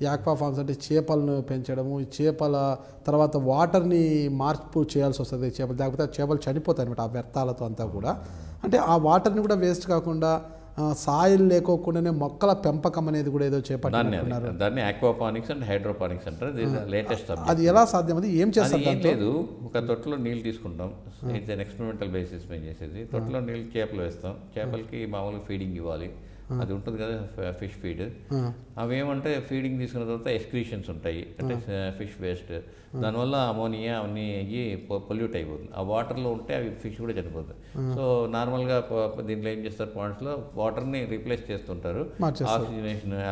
Aqua forms అంటే చేపలను పెంచడము, ఈ చేపల తర్వాత వాటర్ని మార్పు చేయాల్సి వస్తుంది చేపలు, లేకపోతే చేపలు చనిపోతాయి అనమాట ఆ వ్యర్థాలతో అంతా కూడా. అంటే ఆ వాటర్ని కూడా వేస్ట్ కాకుండా సాయిల్ లేకోకుండానే మొక్కల పెంపకం అనేది కూడా ఏదో చేపట్టారు. దాన్ని ఆక్వాపానిక్స్ అండ్ హైడ్రోపానిక్స్ అంటారు. లేటెస్ట్ అది ఎలా సాధ్యం? అది ఏం చేస్తారు? ఏం లేదు, ఒక తొట్టులో నీళ్ళు తీసుకుంటాం. ఇట్స్ అన్ ఎక్స్పెరిమెంటల్ బేసిస్ మేము చేసేది. తొట్టులో నీళ్ళు చేపలు వేస్తాం. చేపలకి మామూలుగా ఫీడింగ్ ఇవ్వాలి, అది ఉంటుంది కదా ఫిష్ ఫీడ్. అవి ఏమంటే ఫీడింగ్ తీసుకున్న తర్వాత ఎక్స్క్రీషన్స్ ఉంటాయి, అంటే ఫిష్ వేస్ట్. దానివల్ల అమోనియా అవన్నీ అయ్యి పొల్యూట్ అయిపోతుంది. ఆ వాటర్లో ఉంటే అవి ఫిష్ కూడా చనిపోతుంది. సో నార్మల్గా దీంట్లో ఏం చేస్తారు, పాయింట్స్లో వాటర్ని రీప్లేస్ చేస్తుంటారు,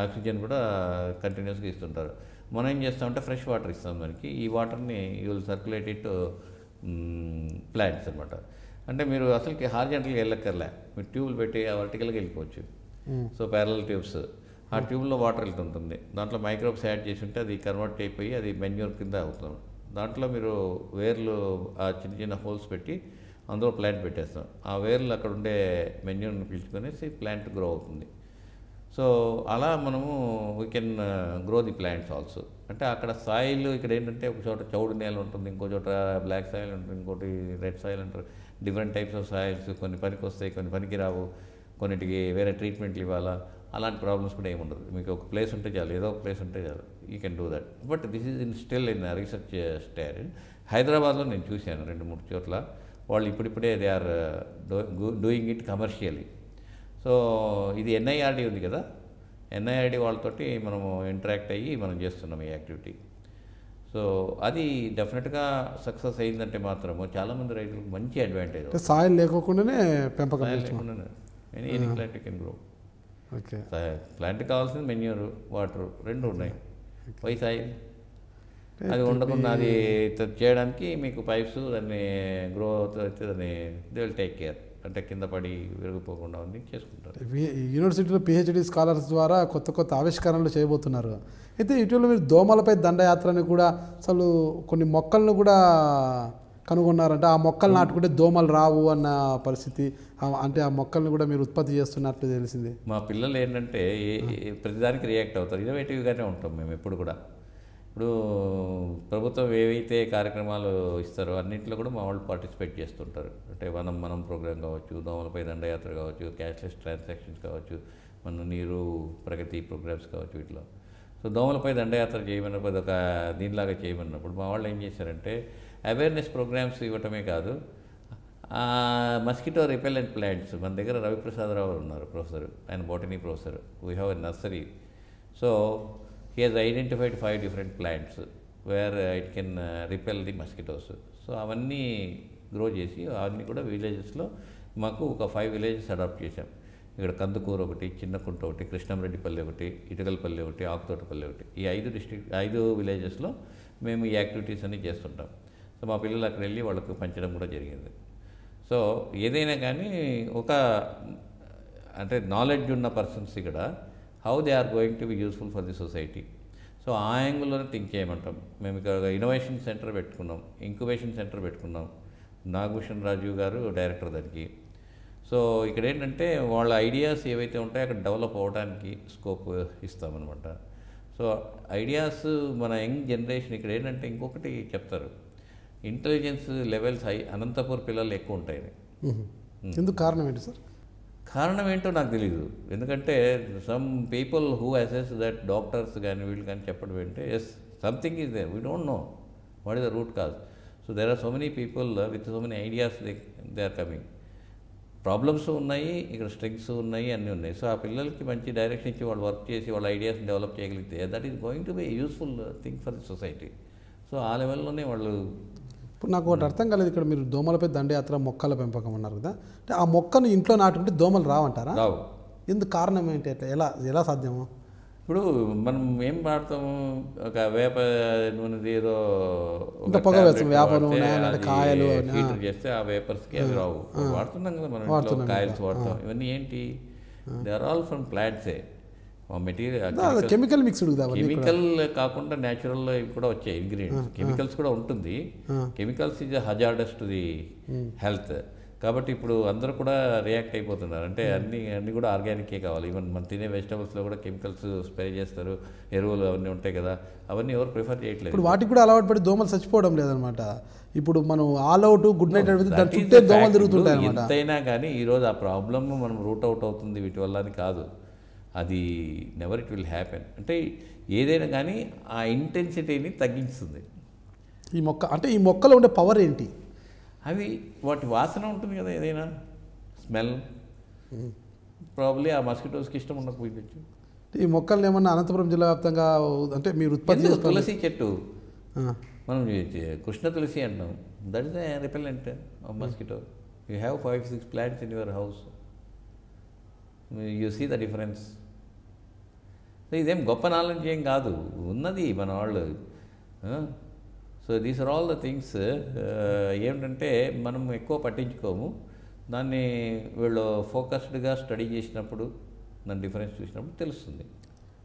ఆక్సిజన్ కూడా కంటిన్యూస్గా ఇస్తుంటారు. మనం ఏం చేస్తామంటే ఫ్రెష్ వాటర్ ఇస్తాం దానికి. ఈ వాటర్ని you will circulate it plants అనమాట. అంటే మీరు అసలుకి హార్జెంటల్గా వెళ్ళక్కర్లే, మీరు ట్యూబ్లు పెట్టి వర్టికల్గా వెళ్ళిపోవచ్చు. సో ప్యారలల్ ట్యూబ్స్, ఆ ట్యూబ్లో వాటర్ వెళ్తుంటుంది, దాంట్లో మైక్రోబ్స్ యాడ్ చేసి ఉంటే అది కన్వర్ట్ అయిపోయి అది మెన్యూర్ కింద అవుతుంది. దాంట్లో మీరు వేర్లు ఆ చిన్న చిన్న హోల్స్ పెట్టి అందులో ప్లాంట్ పెట్టేస్తాం. ఆ వేర్లు అక్కడ ఉండే మెన్యూర్ని పీల్చుకొనేసి ప్లాంట్ గ్రో అవుతుంది. సో అలా మనము we can grow the plants also. అంటే అక్కడ సాయిల్ ఇక్కడ ఏంటంటే ఒక చోట చౌడు నేల ఉంటుంది, ఇంకో చోట బ్లాక్ సాయిల్ ఉంటుంది, ఇంకోటి రెడ్ సాయిల్ అంటారు. డిఫరెంట్ టైప్స్ ఆఫ్ సాయిల్స్, కొన్ని పనికి వస్తాయి, కొన్ని పనికి రావు, కొన్నిటికి వేరే ట్రీట్మెంట్లు ఇవ్వాలా, అలాంటి ప్రాబ్లమ్స్ కూడా ఏముండదు. మీకు ఒక ప్లేస్ ఉంటే చాలు, ఏదో ఒక ప్లేస్ ఉంటే చాలు, you can do that. But this is still in research stage. హైదరాబాద్లో నేను చూశాను 2-3 చోట్ల. వాళ్ళు ఇప్పుడిప్పుడే they are doing it commercially. So ఇది ఎన్ఐఆర్డి ఉంది కదా, ఎన్ఐఆర్డి వాళ్ళతోటి మనము ఇంటరాక్ట్ అయ్యి మనం చేస్తున్నాం ఈ యాక్టివిటీ. సో అది డెఫినెట్గా సక్సెస్ అయిందంటే మాత్రము చాలామంది రైతులకు మంచి అడ్వాంటేజ్. సాయిల్ లేకుండానే పెంపకం లేకుండానే any plant can grow. Okay, plant కావాల్సింది మెన్యూర్, వాటర్ రెండు ఉన్నాయి. వై సాయిల్ అది ఉండకుండా అది చేయడానికి మీకు పైప్స్ దాన్ని గ్రో అవుతుంది, దాన్ని దే విల్ టేక్ కేర్, అంటే కింద పడి విరిగిపోకుండా ఉంది చేసుకుంటారు. యూనివర్సిటీలో పిహెచ్డి స్కాలర్స్ ద్వారా కొత్త కొత్త ఆవిష్కరణలు చేయబోతున్నారు. అయితే ఇటీవల మీరు దోమలపై దండయాత్రని కూడా అసలు కొన్ని మొక్కలను కూడా కనుగొన్నారంటే ఆ మొక్కలు నాటుకుంటే దోమలు రావు అన్న పరిస్థితి, అంటే ఆ మొక్కల్ని కూడా మీరు ఉత్పత్తి చేస్తున్నట్లు తెలిసింది. మా పిల్లలు ఏంటంటే ప్రతిదానికి రియాక్ట్ అవుతారు, ఇన్నోవేటివ్గానే ఉంటాం మేము ఎప్పుడు కూడా. ఇప్పుడు ప్రభుత్వం ఏవైతే కార్యక్రమాలు ఇస్తారో అన్నింటిలో కూడా మా వాళ్ళు పార్టిసిపేట్ చేస్తుంటారు. అంటే మనం ప్రోగ్రామ్ కావచ్చు, దోమలపై దండయాత్ర కావచ్చు, క్యాష్లెస్ ట్రాన్సాక్షన్స్ కావచ్చు, మన నీరు ప్రగతి ప్రోగ్రామ్స్ కావచ్చు, వీటిలో. సో దోమలపై దండయాత్ర చేయమన్నప్పుడు ఒక దీనిలాగా చేయమన్నప్పుడు మా వాళ్ళు ఏం చేశారంటే అవేర్నెస్ ప్రోగ్రామ్స్ ఇవ్వటమే కాదు, మస్కిటో రిపెలెంట్ ప్లాంట్స్. మన దగ్గర రవిప్రసాదరావు ఉన్నారు ప్రొఫెసర్, ఆయన botany professor. We have a nursery. So he has identified 5 different plants where it can repel the mosquitoes. So అవన్నీ గ్రో చేసి అవన్నీ కూడా విలేజెస్లో మాకు ఒక 5 villages అడాప్ట్ చేశాం. ఇక్కడ కందుకూరు ఒకటి, చిన్నకుంట ఒకటి, కృష్ణంరెడ్డిపల్లి ఒకటి, ఇటుకలపల్లి ఒకటి, ఆకుతోటపల్లి ఒకటి, ఈ 5 villagesలో మేము ఈ యాక్టివిటీస్ అన్నీ చేస్తుంటాం. సో మా పిల్లలు అక్కడ వెళ్ళి వాళ్ళకు పంచడం కూడా జరిగింది. సో ఏదైనా కానీ ఒక అంటే నాలెడ్జ్ ఉన్న పర్సన్స్ ఇక్కడ how they are going to be useful for the society. So ఆ యాంగిల్లోనే థింక్ చేయమంటాం. మేము ఇక్కడ ఇన్నోవేషన్ సెంటర్ పెట్టుకున్నాం, ఇంక్యుబేషన్ సెంటర్ పెట్టుకున్నాం. నాగభూషణ్ రాజీవ్ గారు డైరెక్టర్ దానికి. సో ఇక్కడ ఏంటంటే వాళ్ళ ఐడియాస్ ఏవైతే ఉంటాయో అక్కడ డెవలప్ అవ్వడానికి స్కోప్ ఇస్తామన్నమాట. సో ఐడియాస్ మన యంగ్ జనరేషన్ ఇక్కడ ఏంటంటే ఇంకొకటి చెప్తారు, ఇంటెలిజెన్స్ లెవెల్స్ అనంతపూర్ పిల్లలు ఎక్కువ ఉంటాయి. ఎందుకు కారణం ఏంటి సార్? కారణం ఏంటో నాకు తెలీదు. ఎందుకంటే some people who assess that doctors కానీ వీళ్ళు కానీ చెప్పడం ఏంటంటే yes something is there, we don't know what is the root cause. So there are so many people with so many ideas they are coming. Problems ఉన్నాయి, ఇక్కడ strengths ఉన్నాయి, అన్నీ ఉన్నాయి. సో ఆ పిల్లలకి మంచి డైరెక్షన్ ఇచ్చి వాళ్ళు వర్క్ చేసి వాళ్ళ ఐడియాస్ని డెవలప్ చేయగలిగితే that is going to be useful thing for the society. So ఆ లెవెల్లోనే వాళ్ళు. ఇప్పుడు నాకు ఒకటి అర్థం కాలేదు, ఇక్కడ మీరు దోమలపై దండయాత్ర మొక్కల పెంపకం అన్నారు కదా, అంటే ఆ మొక్కను ఇంట్లో నాటుకుంటే దోమలు రావంటారా? రావు. ఎందుకు కారణం ఏంటి? అట్లా ఎలా సాధ్యము? ఇప్పుడు మనం ఏం వాడతాము, ఒక వేప నూనెది ఏదో పొగ వేస్తాం, వేప నూనె కాయలు హీటర్ చేస్తే ఆ వేపర్స్కి అవి రావు. వాడుతున్నాం కదా మనం, కాయల్స్ వాడతాం. ఇవన్నీ ఏంటి, దే ఆర్ ఆల్ ఫ్రమ్ ప్లాంట్సే. మెటీరియల్ కెమికల్ మిక్స్డ్ కదా కెమికల్ కాకుండా న్యాచురల్ ఇవి కూడా వచ్చాయి ఇంగ్రీడియంట్స్. కెమికల్స్ కూడా ఉంటుంది. Chemicals is hazardous to the health. కాబట్టి ఇప్పుడు అందరూ కూడా రియాక్ట్ అయిపోతున్నారు. అంటే అన్నీ కూడా ఆర్గానికే కావాలి. ఈవెన్ మనం తినే వెజిటబుల్స్లో కూడా కెమికల్స్ స్ప్రే చేస్తారు, ఎరువులు అవన్నీ ఉంటాయి కదా, అవన్నీ ఎవరు ప్రిఫర్ చేయట్లేదు. ఇప్పుడు వాటికి కూడా అలవాటు పడి దోమలు చచ్చిపోవడం లేదనమాట. ఇప్పుడు మనం ఆల్ అవుట్ గుడ్ నైట్ దాని చుట్టే దోమలు తిరుగుతుంటాయి అనమాట. ఎంతైనా కానీ ఈరోజు ఆ ప్రాబ్లమ్ మనం రూట్ అవుట్ అవుతుంది వీటి వల్ల అని కాదు, అది నెవర్ ఇట్ విల్ హ్యాపెన్. అంటే ఏదైనా కానీ ఆ ఇంటెన్సిటీని తగ్గిస్తుంది. ఈ మొక్కలో ఉండే పవర్ ఏంటి? అవి వాటి వాసన ఉంటుంది కదా, ఏదైనా స్మెల్. ప్రాబ్లీ ఆ మస్కిటోస్కి ఇష్టం ఉండకపోయించు. ఈ మొక్కల్ని ఏమన్నా అనంతపురం జిల్లా వ్యాప్తంగా అంటే మీరు ఉత్పత్తి చేస్తారు? తులసి చెట్టు మనం కృష్ణ తులసి అంటాం. That is the repellent of mosquito. You have 5-6 plants in your house, you see the difference. ఇదేం గొప్ప నాలెడ్జ్ ఏం కాదు, ఉన్నది మన వాళ్ళు. So these are all the things. ఏమిటంటే మనం ఎక్కువ పట్టించుకోము దాన్ని. వీళ్ళు ఫోకస్డ్గా స్టడీ చేసినప్పుడు దాని డిఫరెన్స్ చూసినప్పుడు తెలుస్తుంది.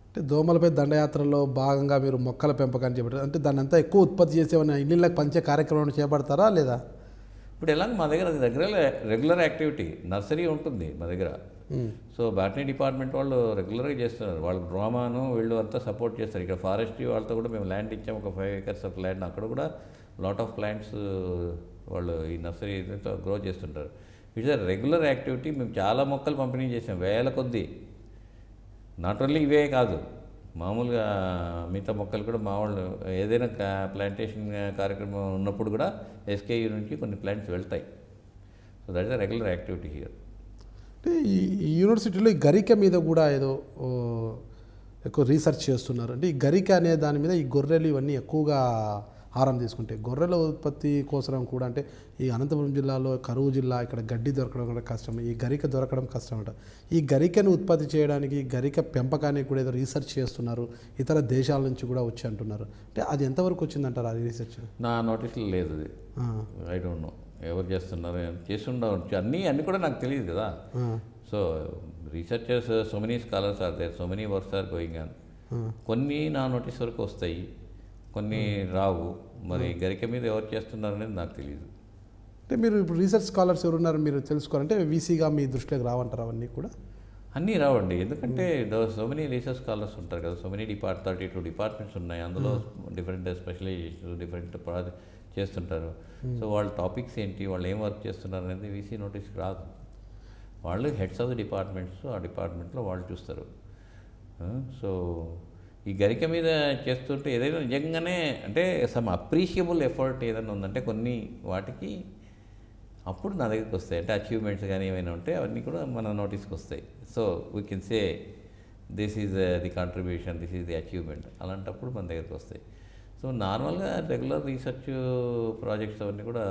అంటే దోమలపై దండయాత్రలో భాగంగా మీరు మొక్కల పెంపకాన్ని చేపట్టారు. అంటే దాన్ని అంతా ఎక్కువ ఉత్పత్తి చేసేవన్న ఇళ్ళకి పంచే కార్యక్రమాన్ని చేపడతారా లేదా? ఇప్పుడు ఎలాగ మా దగ్గర రెగ్యులర్ యాక్టివిటీ నర్సరీ ఉంటుంది మా దగ్గర. సో బాటనీ డిపార్ట్మెంట్ వాళ్ళు రెగ్యులర్గా చేస్తున్నారు. వాళ్ళు డ్రామాను వీళ్ళు అంతా సపోర్ట్ చేస్తారు. ఇక్కడ ఫారెస్ట్రీ వాళ్ళతో కూడా మేము ల్యాండ్ ఇచ్చాము, ఒక 5 acres ఆఫ్ ల్యాండ్. అక్కడ కూడా లాట్ ఆఫ్ ప్లాంట్స్ వాళ్ళు ఈ నర్సరీతో గ్రో చేస్తుంటారు. It's a regular activity. మేము చాలా మొక్కలు పంపిణీ చేసాం, వేల కొద్దీ. నాట్ ఓన్లీ ఇవే కాదు, మామూలుగా మిగతా మొక్కలు కూడా మా వాళ్ళు ఏదైనా ప్లాంటేషన్ కార్యక్రమం ఉన్నప్పుడు కూడా ఎస్కేయూ నుంచి కొన్ని ప్లాంట్స్ వెళ్తాయి. So that is a regular activity here. అంటే ఈ యూనివర్సిటీలో ఈ గరిక మీద కూడా ఏదో ఎక్కువ రీసెర్చ్ చేస్తున్నారు. అంటే ఈ గరిక అనే దాని మీద ఈ గొర్రెలు ఇవన్నీ ఎక్కువగా ఆహారం తీసుకుంటాయి. గొర్రెల ఉత్పత్తి కోసం కూడా అంటే ఈ అనంతపురం జిల్లాలో కరువు జిల్లా, ఇక్కడ గడ్డి దొరకడం కూడా కష్టం, ఈ గరిక దొరకడం కష్టం అంట. ఈ గరికను ఉత్పత్తి చేయడానికి, గరిక పెంపకానికి కూడా ఏదో రీసెర్చ్ చేస్తున్నారు, ఇతర దేశాల నుంచి కూడా వచ్చి అంటున్నారు. అంటే అది ఎంతవరకు వచ్చిందంటారు ఆ రీసెర్చ్? నా నోటీసులో లేదు అది. ఐ డోంట్ నో ఎవరు చేస్తున్నారు, చేస్తుండవచ్చు. అన్నీ కూడా నాకు తెలియదు కదా. So researchers, so many scholars are there, so many works are going on. కొన్ని నా నోటీస్ వరకు వస్తాయి, కొన్ని రావు. మరి గరిక మీద ఎవరు చేస్తున్నారు అనేది నాకు తెలియదు. అంటే మీరు ఇప్పుడు రీసెర్చ్ స్కాలర్స్ ఎవరున్నారు మీరు తెలుసుకోవాలంటే వీసీగా మీ దృష్టిలోకి రావంటారు అవన్నీ కూడా? అన్నీ రావండి, ఎందుకంటే సో మెనీ రీసెర్చ్ స్కాలర్స్ ఉంటారు కదా. సో మెనీ 32 డిపార్ట్మెంట్స్ ఉన్నాయి, అందులో డిఫరెంట్ స్పెషలైజేషన్, డిఫరెంట్ చేస్తుంటారు. సో వాళ్ళ టాపిక్స్ ఏంటి, వాళ్ళు ఏం వర్క్ చేస్తున్నారు అనేది వీసీ నోటీస్కి రాదు. వాళ్ళు హెడ్స్ ఆఫ్ ది డిపార్ట్మెంట్స్, ఆ డిపార్ట్మెంట్లో వాళ్ళు చూస్తారు. సో ఈ గరిక మీద చేస్తుంటే ఏదైనా నిజంగానే అంటే సమ్ అప్రీషియబుల్ ఎఫర్ట్ ఏదైనా ఉందంటే కొన్ని వాటికి అప్పుడు నా దగ్గరికి వస్తాయి. అంటే అచీవ్మెంట్స్ కానీ ఏమైనా ఉంటే అవన్నీ కూడా మన నోటీస్కి వస్తాయి. So we can say this is the contribution, this is the achievement. అలాంటప్పుడు మన దగ్గరికి వస్తాయి. సో నార్మల్గా రెగ్యులర్ రీసెర్చ్ ప్రాజెక్ట్స్ అవన్నీ కూడా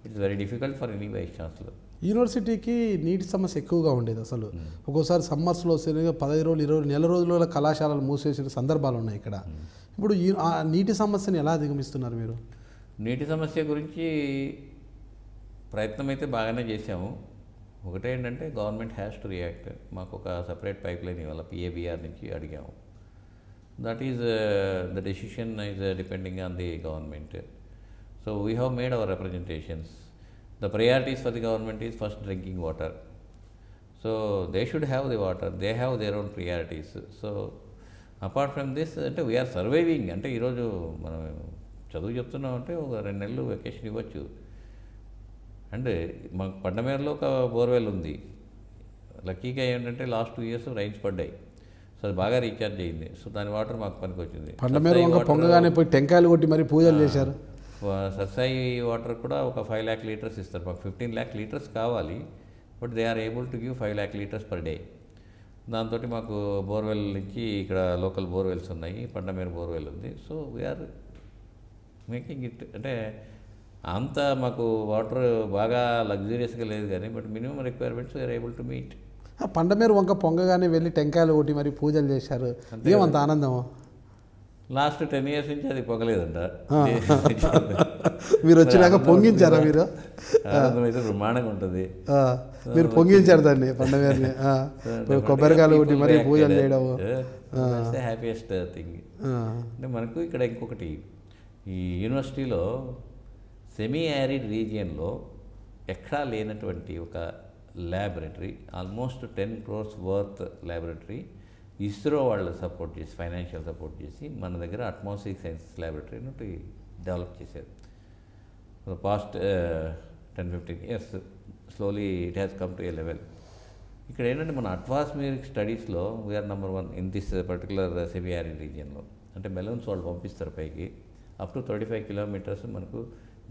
it's very difficult for any vice chancellor. యూనివర్సిటీకి నీటి సమస్య ఎక్కువగా ఉండేది. అసలు ఒక్కోసారి సమ్మర్స్లో 15 రోజులు 20 నెల రోజుల కళాశాలలు మూసేసిన సందర్భాలు ఉన్నాయి ఇక్కడ. ఇప్పుడు ఆ నీటి సమస్యని ఎలా అధిగమిస్తున్నారు మీరు? నీటి సమస్య గురించి ప్రయత్నం అయితే బాగానే చేశాము. ఒకటే ఏంటంటే గవర్నమెంట్ హ్యాస్ టు రియాక్ట్. మాకు ఒక సపరేట్ పైప్ లైన్ ఇవాళ పిఏబిఆర్ నుంచి అడిగాము. That is the decision is depending on the government. So we have made our representations. The priorities for the government is first drinking water. So they should have the water. They have their own priorities. So apart from this, అంటే we are surviving. అంటే ఈరోజు మనం చదువు చెప్తున్నాం అంటే ఒక 2 నెలలు vacation ఇవ్వచ్చు. అండ్ మాకు పండమేరలో ఒక బోర్వెల్ ఉంది. లక్కీగా ఏంటంటే లాస్ట్ 2 years రైన్స్ పడ్డాయి. సో అది బాగా రీఛార్జ్ అయ్యింది. సో దాని వాటర్ మాకు పనికి వచ్చింది. పండమేర పొంగగానే పోయి టెంకాయలు కొట్టి మరి పూజలు చేశారు. సత్సాయి వాటర్ కూడా ఒక 5 lakh liters ఇస్తారు. మాకు 15 lakh liters కావాలి, but they are able to give 5 lakh liters per day. దాంతో మాకు బోర్వెల్ నుంచి ఇక్కడ లోకల్ బోర్వెల్స్ ఉన్నాయి, పండమేర బోర్వెల్ ఉంది. So we are making it. అంటే అంత మాకు వాటర్ బాగా లగ్జూరియస్గా లేదు కానీ but minimum requirements we are able to meet. Pandameru వంక పొంగగానే వెళ్ళి టెంకాయలు కొట్టి మరి పూజలు చేశారు, ఏమంత ఆనందమో? లాస్ట్ 10 years నుంచి అది పొగలేదంట. మీరు వచ్చినాక పొంగించారా మీరు? అయితే బ్రహ్మాండంగా ఉంటుంది. మీరు పొంగించారు దాన్ని పండగని, కొబ్బరికాయలు కొట్టి మరీ పూజలు చేయడం. Happiest thing. అంటే మనకు ఇక్కడ ఇంకొకటి, ఈ యూనివర్సిటీలో సెమీ యారిడ్ రీజియన్లో ఎక్కడా లేనటువంటి ఒక laboratory, almost 10 crores worth laboratory ISRO వాళ్ళు సపోర్ట్ చేసి, ఫైనాన్షియల్ సపోర్ట్ చేసి మన దగ్గర అట్మాస్ఫియర్ సైన్సెస్ ల్యాబొరేటరీ నుండి డెవలప్ చేశారు. Past 10-15 years slowly it has come to a level. ఇక్కడ ఏంటంటే మన అట్మాస్ఫియరిక్ స్టడీస్లో we are number 1 in this particular semi arid రీజియన్లో. అంటే బెలూన్స్ వాళ్ళు పంపిస్తారు పైకి, అప్ టు 35 kilometers మనకు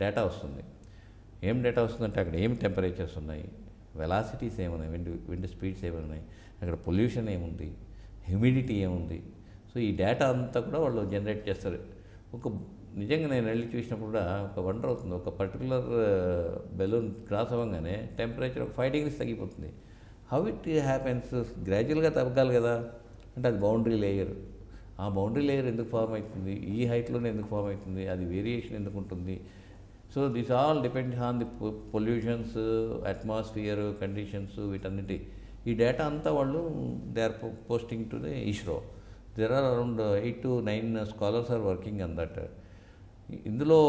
డేటా వస్తుంది. ఏం డేటా వస్తుందంటే అక్కడ ఏం టెంపరేచర్స్ ఉన్నాయి, వెలాసిటీస్ ఏమున్నాయి, విండ్ స్పీడ్స్ ఏమున్నాయి, అక్కడ పొల్యూషన్ ఏముంది, హ్యూమిడిటీ ఏముంది. సో ఈ డేటా అంతా కూడా వాళ్ళు జనరేట్ చేస్తారు. నిజంగా నేను వెళ్ళి చూసినప్పుడు కూడా ఒక వండర్ అవుతుంది. ఒక పర్టికులర్ బెలూన్ క్రాస్ అవ్వగానే టెంపరేచర్ ఒక 5 degrees తగ్గిపోతుంది. How it happens? గ్రాడ్యువల్గా తగ్గాలి కదా. అంటే అది బౌండరీ లేయర్. ఆ బౌండరీ లేయర్ ఎందుకు ఫామ్ అవుతుంది, ఈ హైట్లోనే ఎందుకు ఫామ్ అవుతుంది, అది వేరియేషన్ ఎందుకు ఉంటుంది. So this all depends on the pollutions, atmosphere conditions, వీటన్నిటి ఈ డేటా అంతా వాళ్ళు they are posting to the ISRO. There are around 8 to 9 scholars are working on that. ఇందులో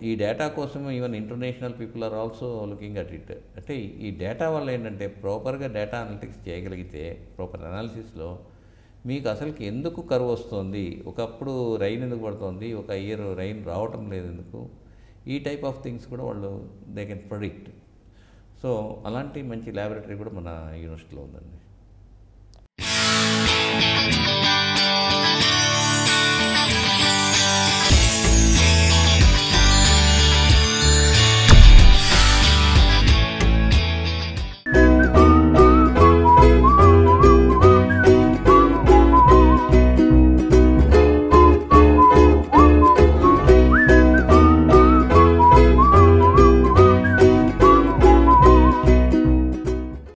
ఈ డేటా కోసం even international people are also looking at it. అంటే ఈ data వల్ల ఏంటంటే ప్రాపర్గా డేటా అనలిటిక్స్ చేయగలిగితే, ప్రాపర్ అనాలిసిస్లో మీకు అసలుకి ఎందుకు కరువు వస్తుంది, ఒకప్పుడు రైన్ ఎందుకు పడుతుంది, ఒక ఇయర్ రైన్ రావటం లేదు ఎందుకు, ఈ టైప్ ఆఫ్ థింగ్స్ కూడా వాళ్ళు దే కెన్ ప్రెడిక్ట్. సో అలాంటి మంచి ల్యాబొరేటరీ కూడా మన యూనివర్సిటీలో ఉందండి.